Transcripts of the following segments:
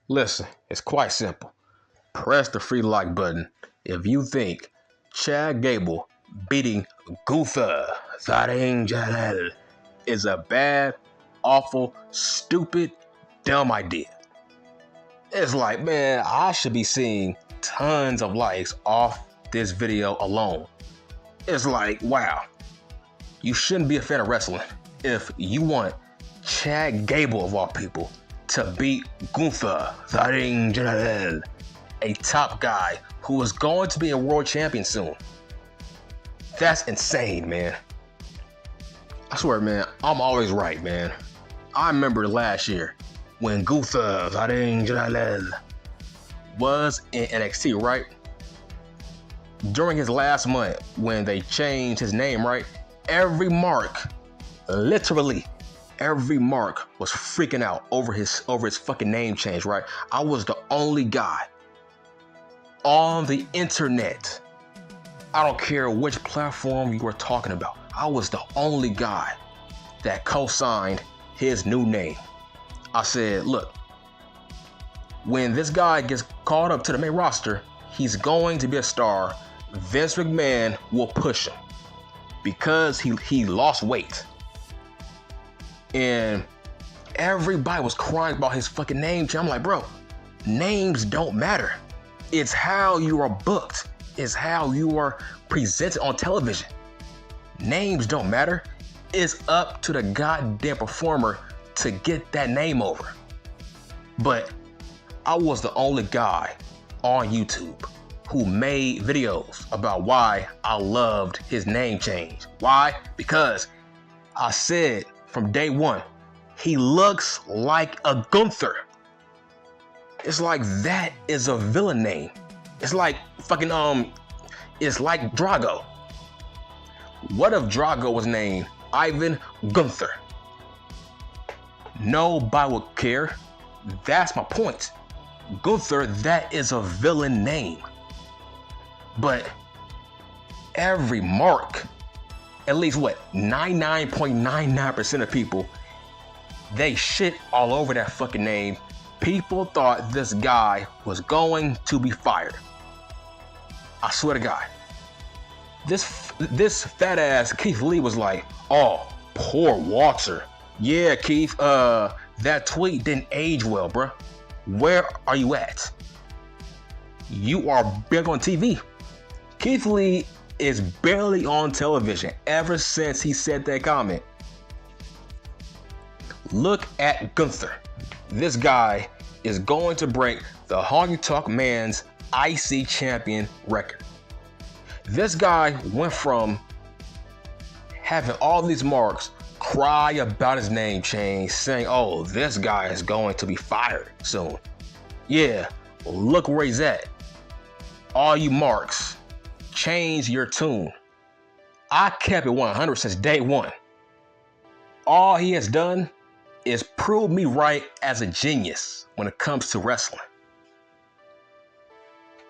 Listen, it's quite simple. Press the free like button if you think Chad Gable beating Gunther is a bad, awful, stupid, dumb idea. It's like, man, I should be seeing tons of likes off this video alone. It's like, wow, you shouldn't be a fan of wrestling if you want Chad Gable, of all people, to beat Gunther, a top guy who is going to be a world champion soon. That's insane, man. I swear, man, I'm always right, man. I remember last year when Gunther was in NXT, right? During his last month, when they changed his name, right? Every mark, literally every mark, was freaking out over his fucking name change, right? I was the only guy on the internet. I don't care which platform you were talking about. I was the only guy that co-signed his new name. I said, look, when this guy gets called up to the main roster, he's going to be a star. Vince McMahon will push him because he lost weight. And everybody was crying about his fucking name. I'm like, bro, names don't matter. It's how you are booked. It's how you are presented on television. Names don't matter. It's up to the goddamn performer to get that name over. But I was the only guy on YouTube who made videos about why I loved his name change. Why? Because I said from day one, he looks like a Gunther. It's like that is a villain name. It's like fucking it's like Drago. What if Drago was named Ivan Gunther? Nobody would care. That's my point. Gunther, that is a villain name. But every mark, at least 99.99% of people, they shit all over that fucking name. People thought this guy was going to be fired. I swear to God. This fat ass Keith Lee was like, oh, poor Walter. Yeah, Keith, that tweet didn't age well, bruh. Where are you at? You are big on TV. Keith Lee is barely on television ever since he said that comment. Look at Gunther. This guy is going to break the Honky Tonk Man's IC champion record. This guy went from having all these marks cry about his name change, saying, oh, this guy is going to be fired soon. Yeah, look where he's at. All you marks, change your tune. I kept it 100 since day one. All he has done is prove me right as a genius when it comes to wrestling.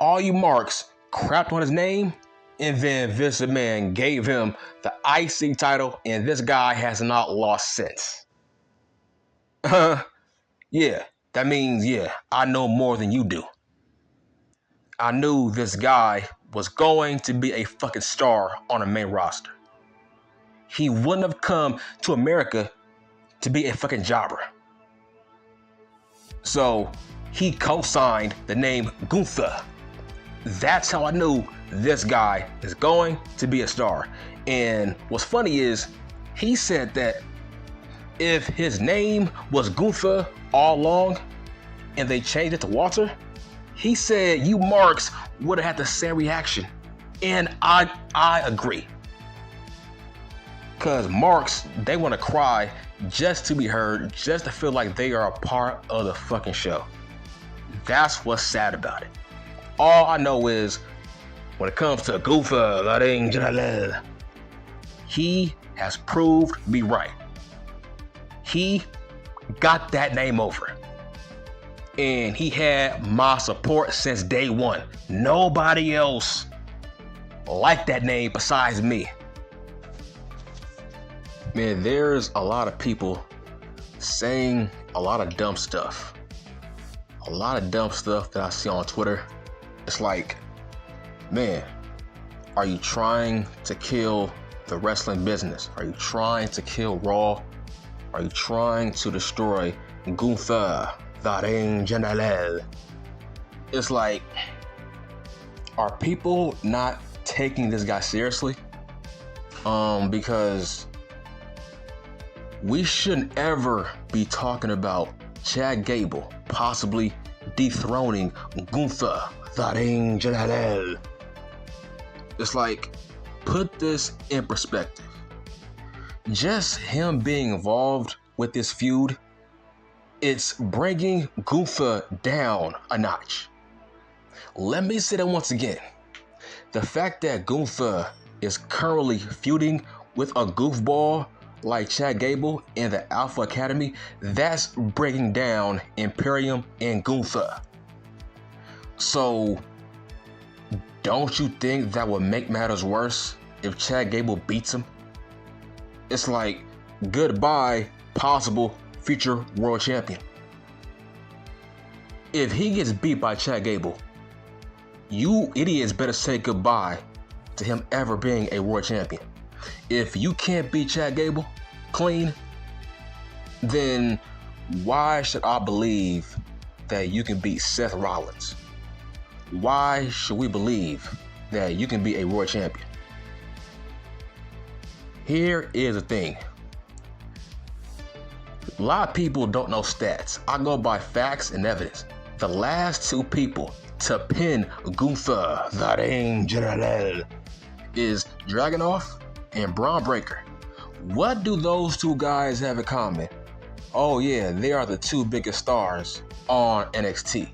All you marks crapped on his name, and then Vince McMahon gave him the IC title, and this guy has not lost since. Yeah, that means, yeah, I know more than you do. I knew this guy was going to be a fucking star on the main roster. He wouldn't have come to America to be a fucking jobber. So he co-signed the name Gunther. That's how I knew this guy is going to be a star. And what's funny is he said that if his name was Gunther all along and they changed it to Walter, he said you marks would have had the same reaction. And I agree. Because marks, they want to cry just to be heard, just to feel like they are a part of the fucking show. That's what's sad about it. All I know is when it comes to Gunther, he has proved me right. He got that name over. And he had my support since day one. Nobody else liked that name besides me. Man, there's a lot of people saying a lot of dumb stuff. a lot of dumb stuff that I see on Twitter. It's like, man, are you trying to kill the wrestling business? Are you trying to kill Raw? Are you trying to destroy Gunther, the Ring General? It's like, are people not taking this guy seriously? Because we shouldn't ever be talking about Chad Gable possibly dethroning Gunther, the Ring General. It's like, put this in perspective. Just him being involved with this feud, it's bringing Gunther down a notch. Let me say that once again. The fact that Gunther is currently feuding with a goofball like Chad Gable in the Alpha Academy, that's bringing down Imperium and Gunther. So, don't you think that would make matters worse if Chad Gable beats him? It's like, goodbye, possible future world champion. If he gets beat by Chad Gable, you idiots better say goodbye to him ever being a world champion. If you can't beat Chad Gable clean, then why should I believe that you can beat Seth Rollins? Why should we believe that you can be a world champion? Here is the thing. A lot of people don't know stats. I go by facts and evidence. The last two people to pin Gunther, the Ring General, is Dragunov and Braun Breaker. What do those two guys have in common? Oh yeah, they are the two biggest stars on NXT.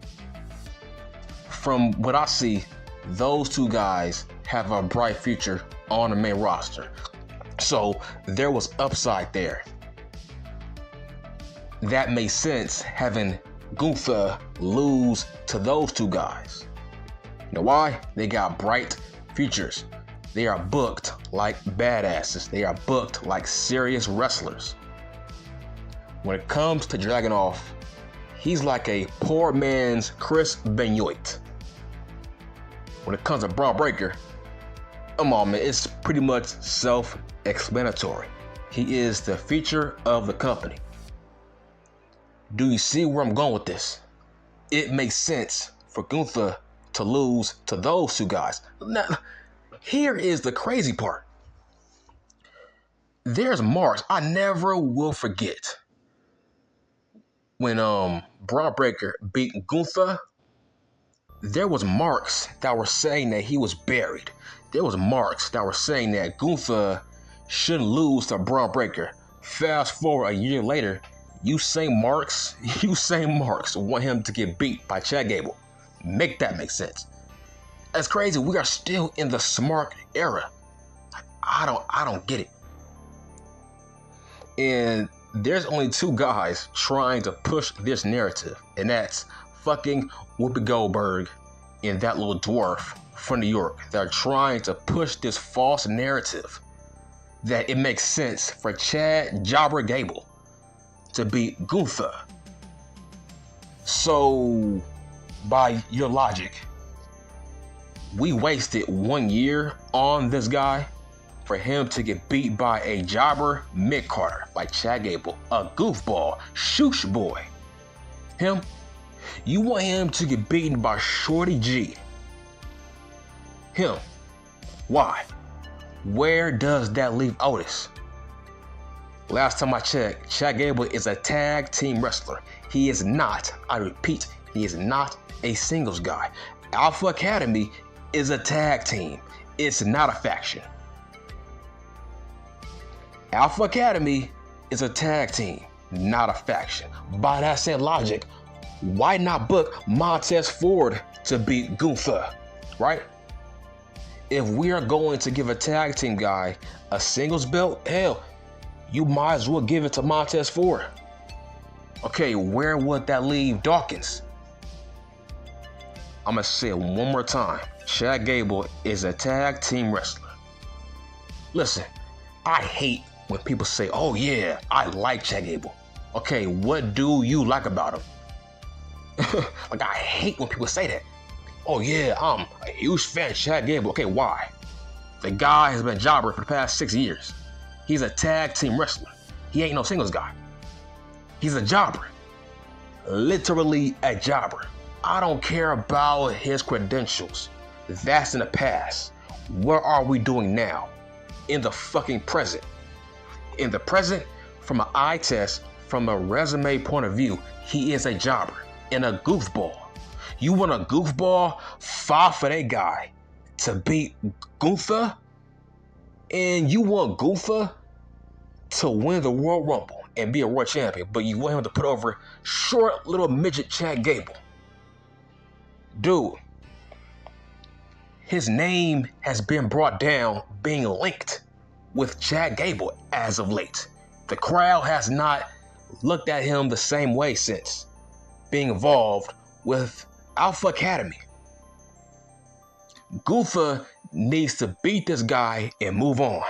From what I see, those two guys have a bright future on the main roster. So there was upside there. That makes sense having Gunther lose to those two guys. You know why? They got bright futures. They are booked like badasses. They are booked like serious wrestlers. When it comes to Dragunov, he's like a poor man's Chris Benoit. When it comes to Braun Breaker, come on, man, it's pretty much self-explanatory. He is the feature of the company. Do you see where I'm going with this? It makes sense for Gunther to lose to those two guys. Now, here is the crazy part. There's marks I never will forget. When Braun Breaker beat Gunther, there was marks that were saying that he was buried. There was marks that were saying that Gunther shouldn't lose to Braun Breaker. Fast forward a year later, you same marks want him to get beat by Chad Gable. Make that make sense. That's crazy. We are still in the smart era. I don't get it. And there's only two guys trying to push this narrative, and that's fucking Whoopi Goldberg and that little dwarf from New York. They're trying to push this false narrative that it makes sense for Chad Jobber Gable to beat Gunther. So, by your logic, we wasted 1 year on this guy for him to get beat by a jobber mid-carder like Chad Gable, a goofball, shoosh boy. Him, you want him to get beaten by Shorty G. Him, why? Where does that leave Otis? Last time I checked, Chad Gable is a tag team wrestler. He is not, I repeat, he is not a singles guy. Alpha Academy is a tag team. It's not a faction. Alpha Academy is a tag team, not a faction. By that same logic, why not book Montez Ford to beat Gunther, right? If we are going to give a tag team guy a singles belt, hell, you might as well give it to Montez Ford. Okay, where would that leave Dawkins? I'm gonna say it one more time. Chad Gable is a tag team wrestler. Listen, I hate when people say, oh yeah, I like Chad Gable. Okay, what do you like about him? Like, I hate when people say that. Oh yeah, I'm a huge fan of Chad Gable. Okay, why? The guy has been a jobber for the past 6 years. He's a tag team wrestler. He ain't no singles guy. He's a jobber. Literally a jobber. I don't care about his credentials. That's in the past. What are we doing now? In the fucking present. In the present, from an eye test, from a resume point of view, he is a jobber and a goofball. You want a goofball? Fight for that guy to beat Gunther? And you want Gunther to win the Royal Rumble and be a world champion, but you want him to put over short little midget Chad Gable. Dude, his name has been brought down being linked with Chad Gable as of late. The crowd has not looked at him the same way since being involved with Alpha Academy. Gunther needs to beat this guy and move on.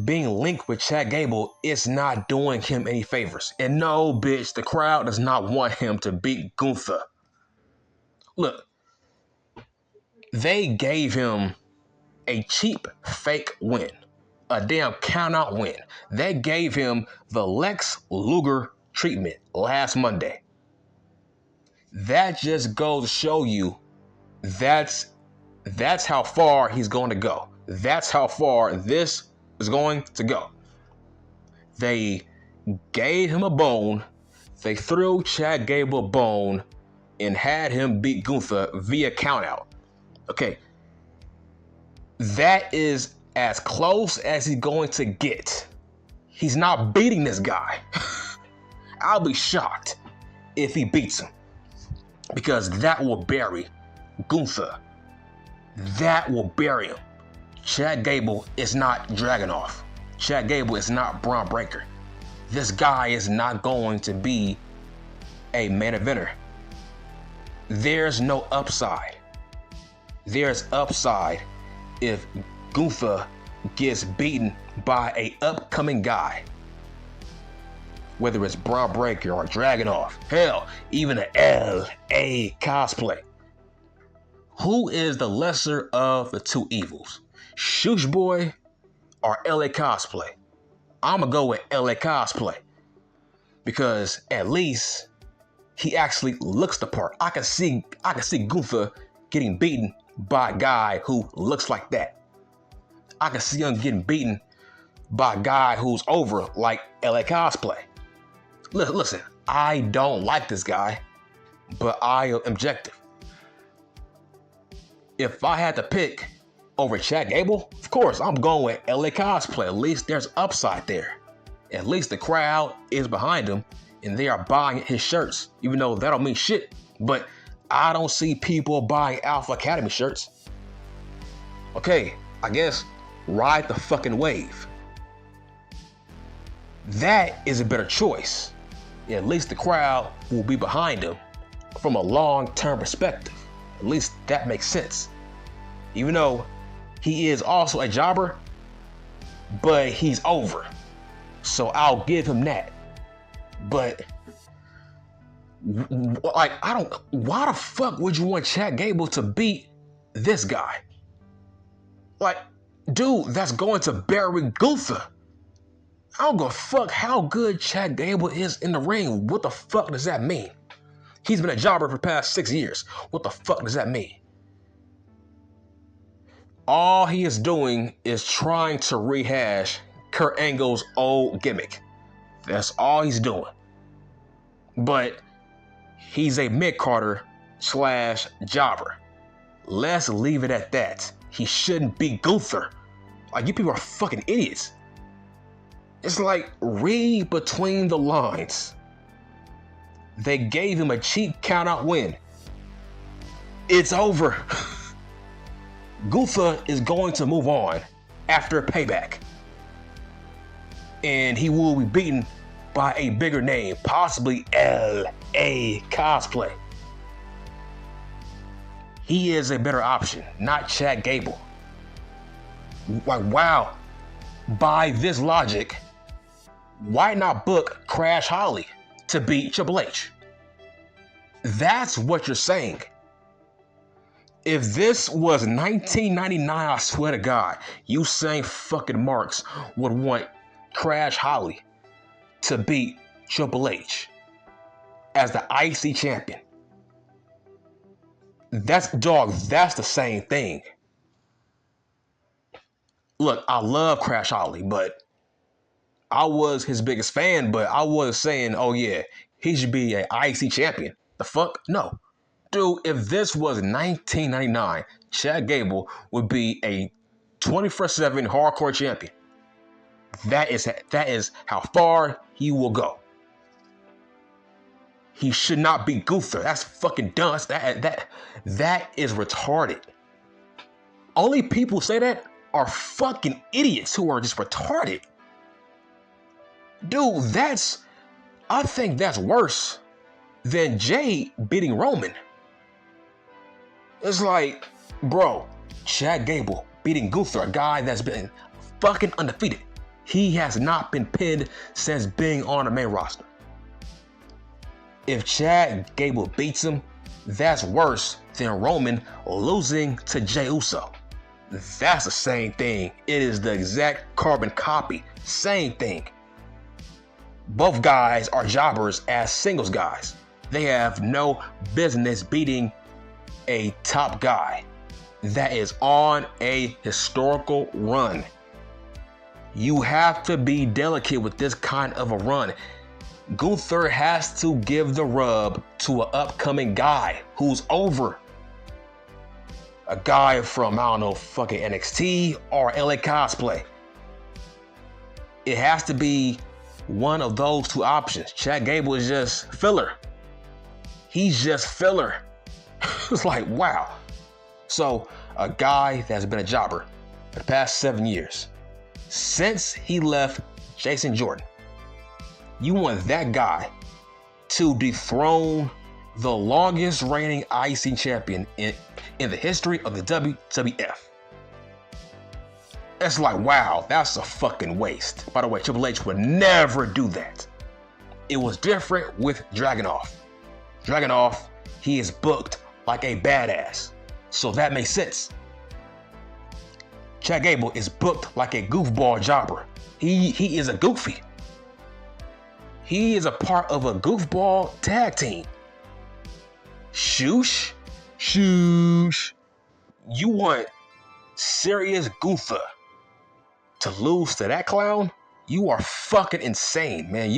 Being linked with Chad Gable is not doing him any favors. And no, bitch, the crowd does not want him to beat Gunther. Look, they gave him a cheap fake win, a damn count-out win. They gave him the Lex Luger treatment last Monday. That just goes to show you that's how far he's going to go. That's how far this is going to go. They gave him a bone. They threw Chad Gable a bone and had him beat Gunther via countout. Okay. That is as close as he's going to get. He's not beating this guy. I'll be shocked if he beats him, because that will bury Gunther. That will bury him. Chad Gable is not Dragunov. Chad Gable is not Braun Breaker. This guy is not going to be a main eventer. There's no upside. There's upside if Gunther gets beaten by an upcoming guy. Whether it's Braun Breaker or Dragunov. Hell, even an LA cosplay. Who is the lesser of the two evils? Shoosh Boy or LA cosplay? I'm gonna go with LA cosplay, because at least he actually looks the part. I can see Gunther getting beaten by a guy who looks like that. I can see him getting beaten by a guy who's over like LA cosplay. Listen, I don't like this guy, but I am objective. If I had to pick over Chad Gable, of course, I'm going with LA cosplay. At least there's upside there. At least the crowd is behind him and they are buying his shirts, even though that don't mean shit. But I don't see people buying Alpha Academy shirts. Okay, I guess ride the fucking wave. That is a better choice. At least the crowd will be behind him from a long-term perspective. At least that makes sense. Even though he is also a jobber, but he's over. So I'll give him that. But like, why the fuck would you want Chad Gable to beat this guy? Like, dude, that's going to bury Gunther. I don't give a fuck how good Chad Gable is in the ring. What the fuck does that mean? He's been a jobber for the past 6 years. What the fuck does that mean? All he is doing is trying to rehash Kurt Angle's old gimmick. That's all he's doing. But he's a mid-carder / jobber. Let's leave it at that. He shouldn't be Gunther. Like, you people are fucking idiots. It's like, read between the lines. They gave him a cheap count-out win. It's over. Gunther is going to move on after Payback. And he will be beaten by a bigger name, possibly LA cosplay. He is a better option, not Chad Gable. Like, wow. By this logic, why not book Crash Holly to beat Triple H? That's what you're saying. If this was 1999, I swear to God, Usain fucking Marks would want Crash Holly to beat Triple H as the IC champion. That's the same thing. Look, I love Crash Holly, but I was his biggest fan, but I was saying, oh yeah, he should be an IC champion. The fuck? No. Dude, if this was 1999, Chad Gable would be a 24/7 hardcore champion. That is how far he will go. He should not be Gunther. That's fucking dumb. That is retarded. Only people who say that are fucking idiots who are just retarded. Dude, I think that's worse than Jay beating Roman. It's like, bro, Chad Gable beating Gunther, a guy that's been fucking undefeated. He has not been pinned since being on the main roster. If Chad Gable beats him, that's worse than Roman losing to Jey Uso. That's the same thing. It is the exact carbon copy. Same thing. Both guys are jobbers as singles guys. They have no business beating a top guy that is on a historical run. You have to be delicate with this kind of a run. Gunther has to give the rub to an upcoming guy who's over. A guy from, I don't know, fucking NXT or LA Cosplay. It has to be one of those two options. Chad Gable is just filler. He's just filler. It's like, wow. So, a guy that's been a jobber for the past 7 years, since he left Jason Jordan, you want that guy to dethrone the longest reigning IC champion in the history of the WWF. It's like, wow, that's a fucking waste. By the way, Triple H would never do that. It was different with Dragunov. Dragunov, he is booked like a badass. So that makes sense. Chad Gable is booked like a goofball jobber. He is a goofy. He is a part of a goofball tag team. Shoosh. You want serious Gunther to lose to that clown? You are fucking insane, man.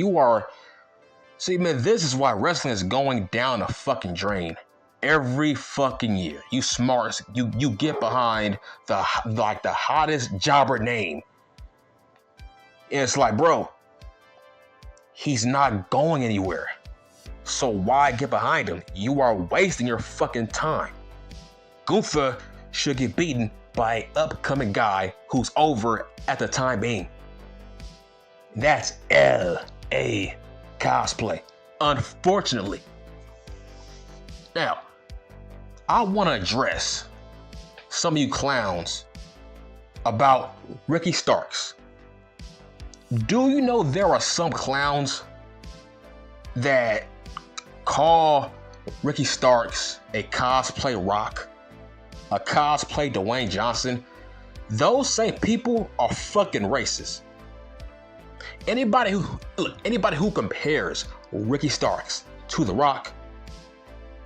See, man, this is why wrestling is going down a fucking drain every fucking year. You smarts, you get behind the hottest jobber name. And it's like, bro, he's not going anywhere. So why get behind him? You are wasting your fucking time. Gunther should get beaten by an upcoming guy who's over at the time being. That's LA Cosplay, unfortunately. Now, I want to address some of you clowns about Ricky Starks. Do you know there are some clowns that call Ricky Starks a cosplay Rock, a cosplay Dwayne Johnson? Those same people are fucking racist. Anybody who compares Ricky Starks to The Rock,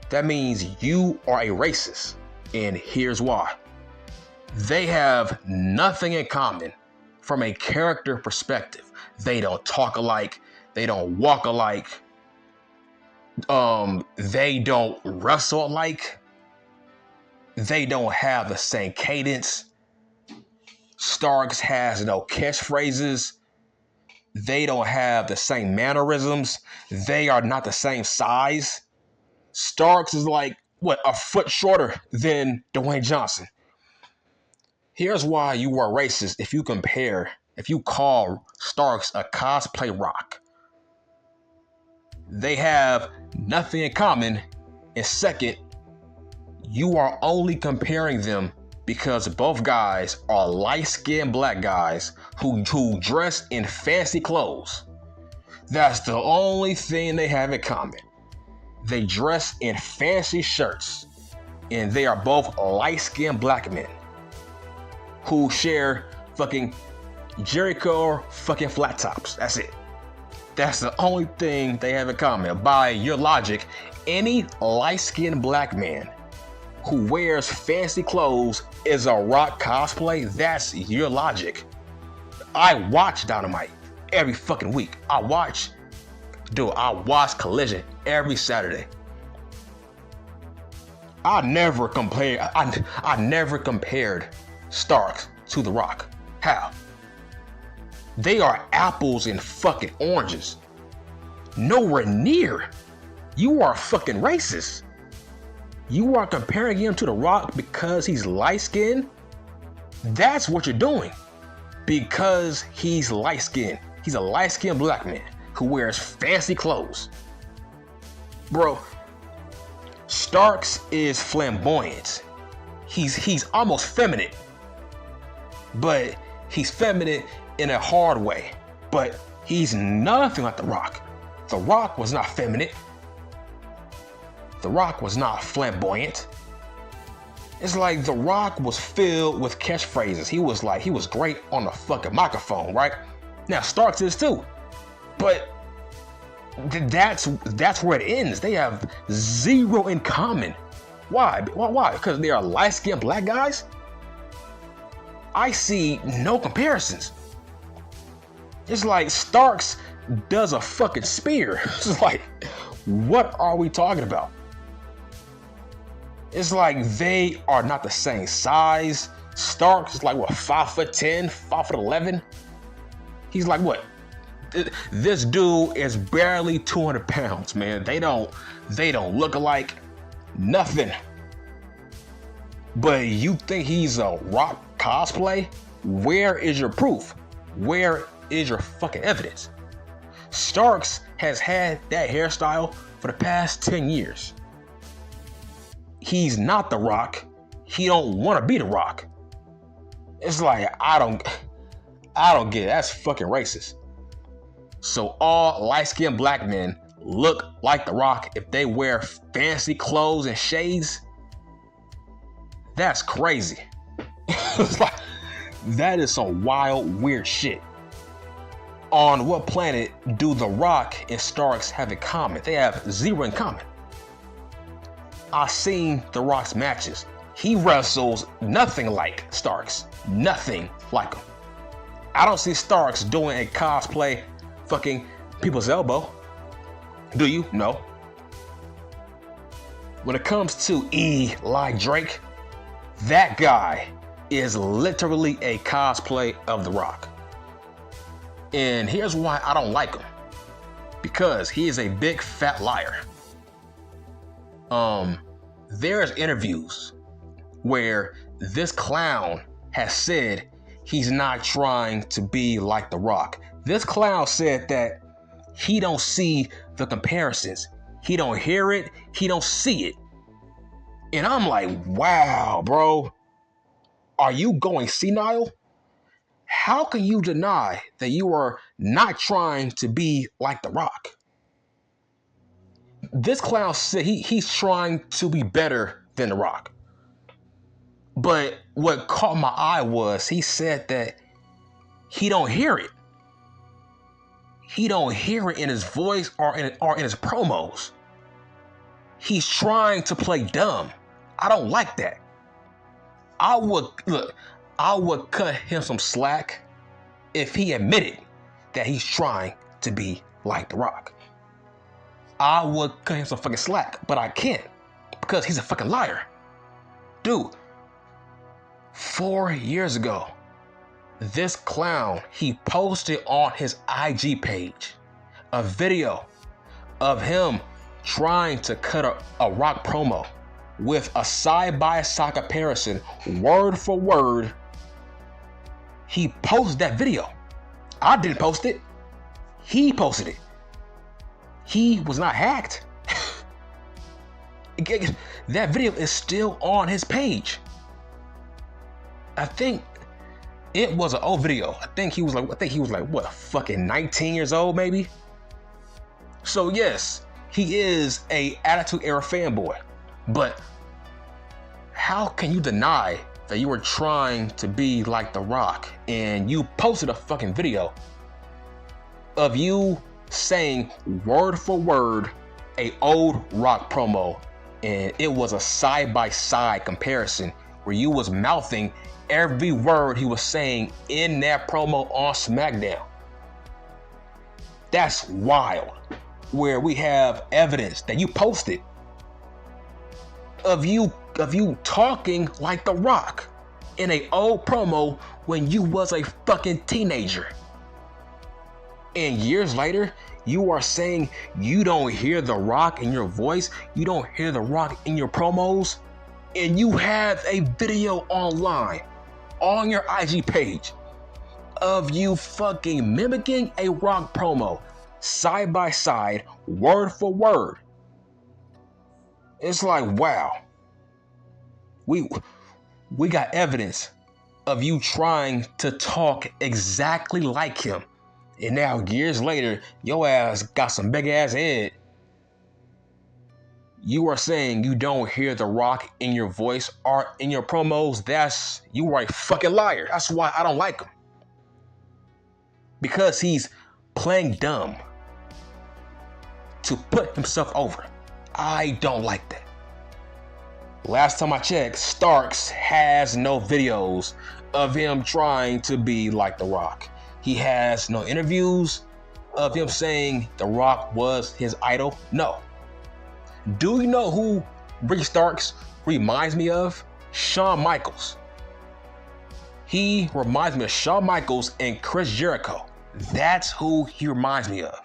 that means you are a racist. And here's why. They have nothing in common from a character perspective. They don't talk alike. They don't walk alike. They don't wrestle alike. They don't have the same cadence. Starks has no catchphrases. They don't have the same mannerisms. They are not the same size. Starks is like, a foot shorter than Dwayne Johnson. Here's why you are racist if you call Starks a cosplay Rock. They have nothing in common. And second, you are only comparing them because both guys are light-skinned black guys who dress in fancy clothes. That's the only thing they have in common. They dress in fancy shirts, and they are both light-skinned black men who share fucking Jericho fucking flat tops. That's it. That's the only thing they have in common. By your logic, any light-skinned black man who wears fancy clothes is a Rock cosplay. That's your logic. I watch Dynamite every fucking week. I watch Collision every Saturday. I never compared Starks to The Rock. How? They are apples and fucking oranges. Nowhere near. You are fucking racist. You are comparing him to The Rock because he's light-skinned? That's what you're doing. Because he's light-skinned. He's a light-skinned black man who wears fancy clothes. Bro, Starks is flamboyant. He's almost feminine. But he's feminine in a hard way. But he's nothing like The Rock. The Rock was not feminine. The Rock was not flamboyant. It's like The Rock was filled with catchphrases. He was great on the fucking microphone, right? Now Starks is too. But that's where it ends. They have zero in common. Why? Why? Because they are light-skinned black guys? I see no comparisons. It's like Starks does a fucking spear. It's like, what are we talking about? It's like they are not the same size. Starks is like what, 5'10", 5'11"? He's like what? This dude is barely 200 pounds, man. They don't look alike. Nothing. But you think he's a Rock cosplay? Where is your proof? Where is your fucking evidence? Starks has had that hairstyle for the past 10 years. He's not The Rock. He don't want to be The Rock. It's like, I don't get it. That's fucking racist. So all light-skinned black men look like The Rock if they wear fancy clothes and shades? That's crazy. It's like, that is some wild, weird shit. On what planet do The Rock and Starks have in common? They have zero in common. I've seen The Rock's matches. He wrestles nothing like Starks. Nothing like him. I don't see Starks doing a cosplay fucking people's elbow. Do you? No. When it comes to Eli Drake, that guy is literally a cosplay of The Rock. And here's why I don't like him. Because he is a big fat liar. There's interviews where this clown has said he's not trying to be like The Rock. This clown said that he don't see the comparisons. He don't hear it. He don't see it. And I'm like, wow, bro. Are you going senile? How can you deny that you are not trying to be like The Rock? This clown said he's trying to be better than The Rock. But what caught my eye was he said that he don't hear it. He don't hear it in his voice or in his promos. He's trying to play dumb. I don't like that. I would cut him some slack if he admitted that he's trying to be like The Rock. I would cut him some fucking slack, but I can't because he's a fucking liar. Dude, 4 years ago, this clown, he posted on his IG page a video of him trying to cut a Rock promo with a side-by-side comparison, word for word. He posted that video. I didn't post it. He posted it. He was not hacked. That video is still on his page. I think it was an old video. I think he was like what, fucking 19 years old maybe? So yes, he is a Attitude Era fanboy. But how can you deny that you were trying to be like The Rock and you posted a fucking video of you saying word for word a old Rock promo, and it was a side-by-side comparison where you was mouthing every word he was saying in that promo on SmackDown? That's wild. Where we have evidence that you posted of you talking like The Rock in a old promo when you was a fucking teenager. And years later, you are saying you don't hear The Rock in your voice, you don't hear The Rock in your promos, and you have a video online on your IG page of you fucking mimicking a Rock promo side by side, word for word. It's like, wow. We got evidence of you trying to talk exactly like him. And now years later, your ass got some big ass head. You are saying you don't hear The Rock in your voice or in your promos. You are a fucking liar. That's why I don't like him. Because he's playing dumb to put himself over. I don't like that. Last time I checked, Starks has no videos of him trying to be like The Rock. He has no interviews of him saying The Rock was his idol. No. Do you know who Ricky Starks reminds me of? Shawn Michaels. He reminds me of Shawn Michaels and Chris Jericho. That's who he reminds me of.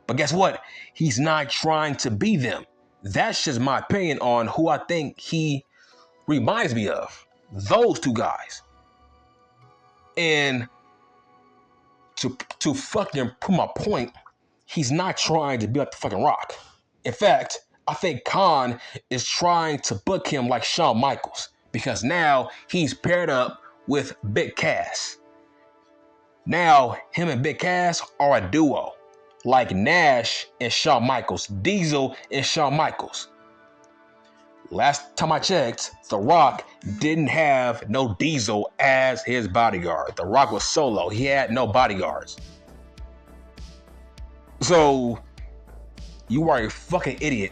But guess what? He's not trying to be them. That's just my opinion on who I think he reminds me of. Those two guys. And to fucking prove my point, he's not trying to be like the fucking Rock. In fact, I think Khan is trying to book him like Shawn Michaels because now he's paired up with Big Cass. Now him and Big Cass are a duo, like Nash and Shawn Michaels, Diesel and Shawn Michaels. Last time I checked, The Rock didn't have no Diesel as his bodyguard. The Rock was solo. He had no bodyguards. So you are a fucking idiot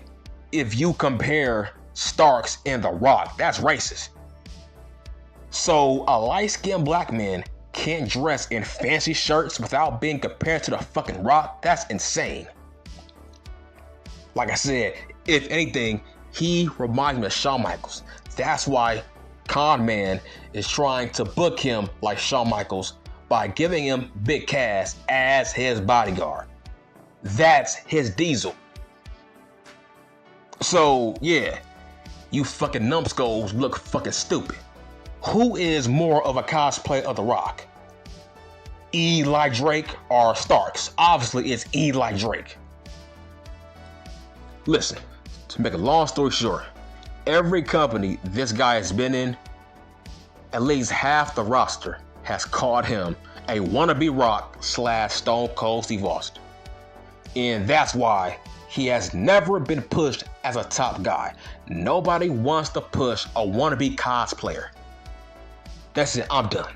if you compare Starks and The Rock. That's racist. So a light-skinned black man can't dress in fancy shirts without being compared to the fucking Rock? That's insane. Like I said, if anything, he reminds me of Shawn Michaels. That's why Con Man is trying to book him like Shawn Michaels by giving him Big Cass as his bodyguard. That's his Diesel. So yeah, you fucking numbskulls look fucking stupid. Who is more of a cosplay of The Rock? Eli Drake or Starks? Obviously it's Eli Drake. Listen, to make a long story short, every company this guy has been in, at least half the roster has called him a wannabe Rock / Stone Cold Steve Austin. And that's why he has never been pushed as a top guy. Nobody wants to push a wannabe cosplayer. That's it, I'm done.